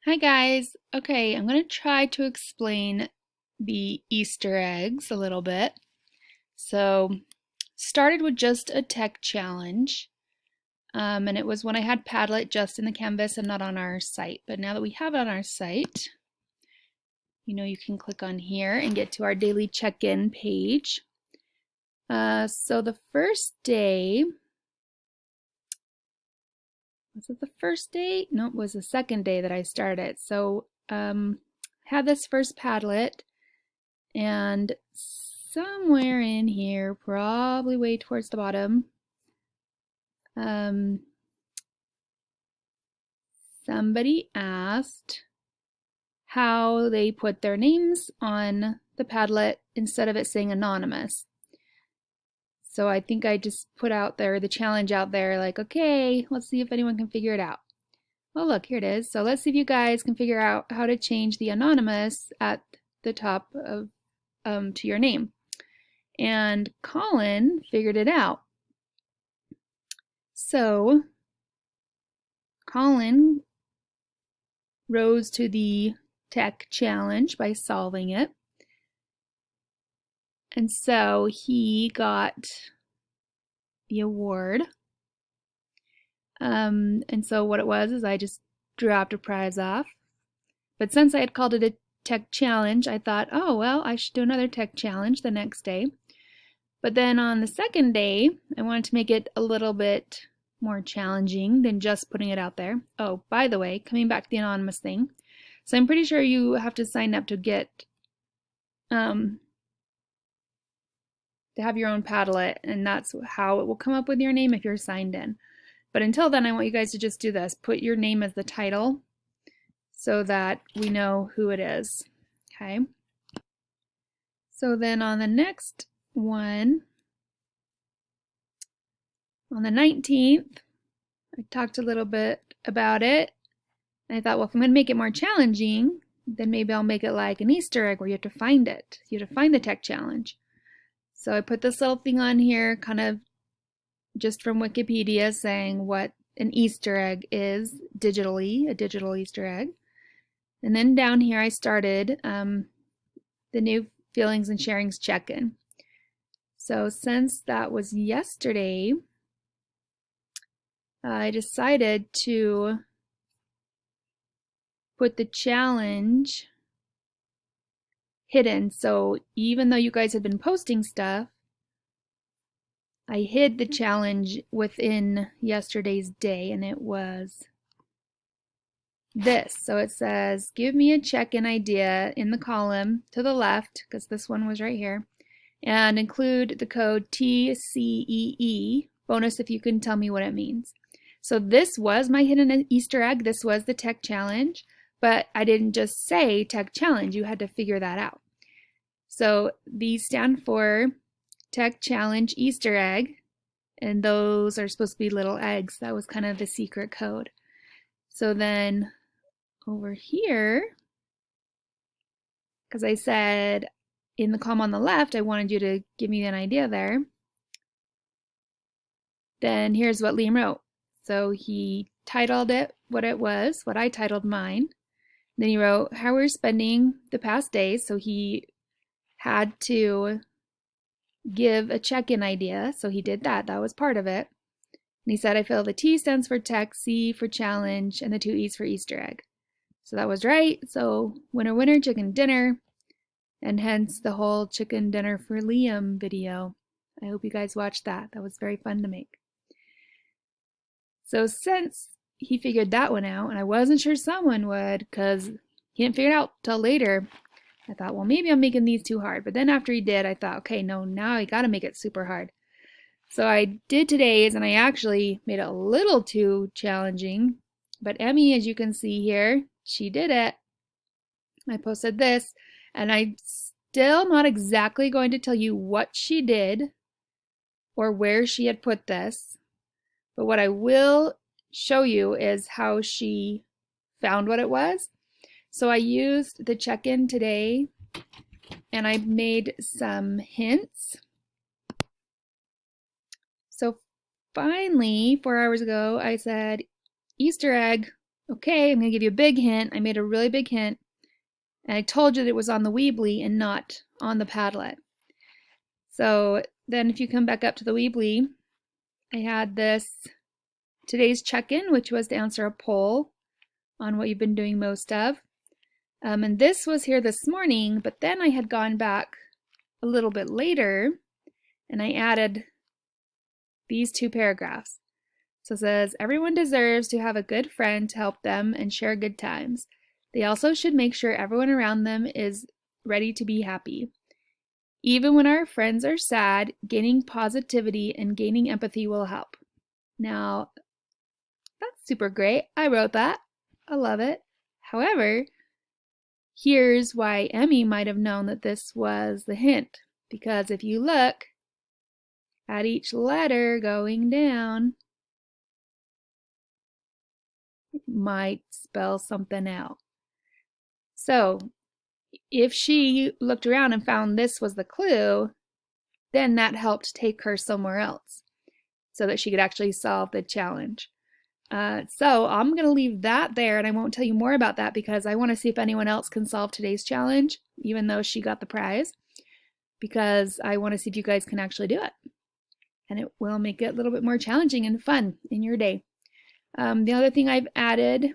Hi guys. Okay, I'm going to try to explain the Easter eggs a little bit. So, started with just a tech challenge, and it was when I had Padlet just in the canvas and not on our site. But now that we have it on our site, you can click on here and get to our daily check-in page. So the first day, was it the first day? No, it was the second day that I started. So, had this first Padlet. And somewhere in here, probably way towards the bottom, um, somebody asked how they put their names on the Padlet instead of it saying anonymous. So I think I just put out there the challenge out there, like, okay, let's see if anyone can figure it out. Well, look, here it is. So let's see if you guys can figure out how to change the anonymous at the top of to your name. And Colin figured it out. So Colin rose to the tech challenge by solving it. And so he got the award. And so what it was is I just dropped a prize off. But since I had called it a tech challenge, I thought, oh, well, I should do another tech challenge the next day. But then on the second day, I wanted to make it a little bit more challenging than just putting it out there. Oh, by the way, coming back to the anonymous thing. So I'm pretty sure you have to sign up to get to have your own Padlet, and that's how it will come up with your name if you're signed in. But until then, I want you guys to just do this. Put your name as the title so that we know who it is. Okay. So then on the next one, on the 19th, I talked a little bit about it. And I thought, well, if I'm going to make it more challenging, then maybe I'll make it like an Easter egg where you have to find it. You have to find the tech challenge. So I put this little thing on here, kind of just from Wikipedia, saying what an Easter egg is digitally, a digital Easter egg. And then down here I started the new feelings and sharings check-in. So since that was yesterday, I decided to put the challenge hidden. So even though you guys have been posting stuff, I hid the challenge within yesterday's day, and it was this. So it says, give me a check-in idea in the column to the left, because this one was right here, and include the code TCEE, bonus if you can tell me what it means. So this was my hidden Easter egg. This was the tech challenge, but I didn't just say tech challenge. You had to figure that out. So these stand for tech challenge Easter egg, and those are supposed to be little eggs. That was kind of the secret code. So then over here, because I said in the column on the left, I wanted you to give me an idea there. Then here's what Liam wrote. So he titled it what it was, what I titled mine. Then he wrote how we're spending the past days. So he had to give a check-in idea. So he did that. That was part of it. And he said, I feel the T stands for tech, C for challenge, and the two E's for Easter egg. So that was right. So winner, winner, chicken dinner. And hence the whole chicken dinner for Liam video. I hope you guys watched that. That was very fun to make. So since he figured that one out, and I wasn't sure someone would because he didn't figure it out till later, I thought, well, maybe I'm making these too hard. But then after he did, I thought, okay, no, now I got to make it super hard. So I did today's, and I actually made it a little too challenging. But Emmy, as you can see here, she did it. I posted this, and I'm still not exactly going to tell you what she did or where she had put this. But what I will show you is how she found what it was. So I used the check-in today, and I made some hints. So finally, 4 hours ago, I said, Easter egg, Okay, I'm going to give you a big hint. I made a really big hint. And I told you that it was on the Weebly and not on the Padlet. So then if you come back up to the Weebly, I had this today's check-in, which was to answer a poll on what you've been doing most of. And this was here this morning, but then I had gone back a little bit later and I added these two paragraphs. So it says, everyone deserves to have a good friend to help them and share good times. They also should make sure everyone around them is ready to be happy. Even when our friends are sad, gaining positivity and gaining empathy will help. Now, that's super great. I wrote that. I love it. However, here's why Emmy might have known that this was the hint. Because if you look at each letter going down, it might spell something out. So if she looked around and found this was the clue, then that helped take her somewhere else so that she could actually solve the challenge. So I'm going to leave that there, and I won't tell you more about that because I want to see if anyone else can solve today's challenge, even though she got the prize, because I want to see if you guys can actually do it. And it will make it a little bit more challenging and fun in your day. The other thing I've added,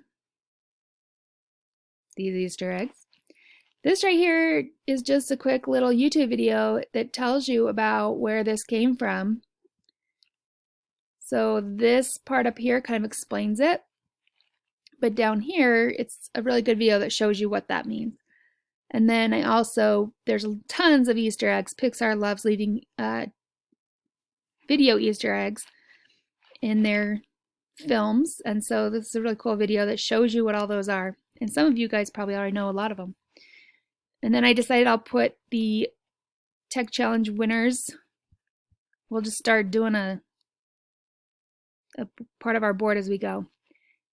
these Easter eggs. This right here is just a quick little YouTube video that tells you about where this came from. So this part up here kind of explains it. But down here, it's a really good video that shows you what that means. And then there's tons of Easter eggs. Pixar loves leaving video Easter eggs in their films. And so this is a really cool video that shows you what all those are. And some of you guys probably already know a lot of them. And then I decided I'll put the Tech Challenge winners. We'll just start doing a part of our board as we go.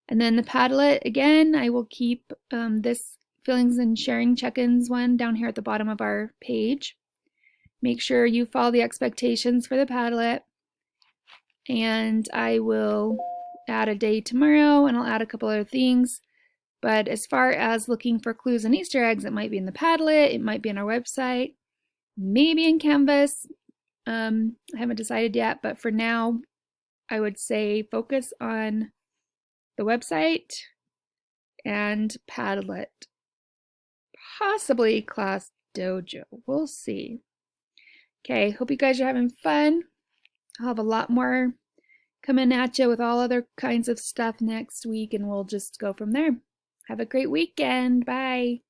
And then the Padlet, again, I will keep this feelings and sharing check-ins one down here at the bottom of our page. Make sure you follow the expectations for the Padlet. And I will add a day tomorrow, and I'll add a couple other things. But as far as looking for clues and Easter eggs, it might be in the Padlet, it might be on our website, maybe in Canvas. I haven't decided yet, but for now, I would say focus on the website and Padlet. Possibly Class Dojo. We'll see. Okay, hope you guys are having fun. I'll have a lot more coming at you with all other kinds of stuff next week, and we'll just go from there. Have a great weekend. Bye.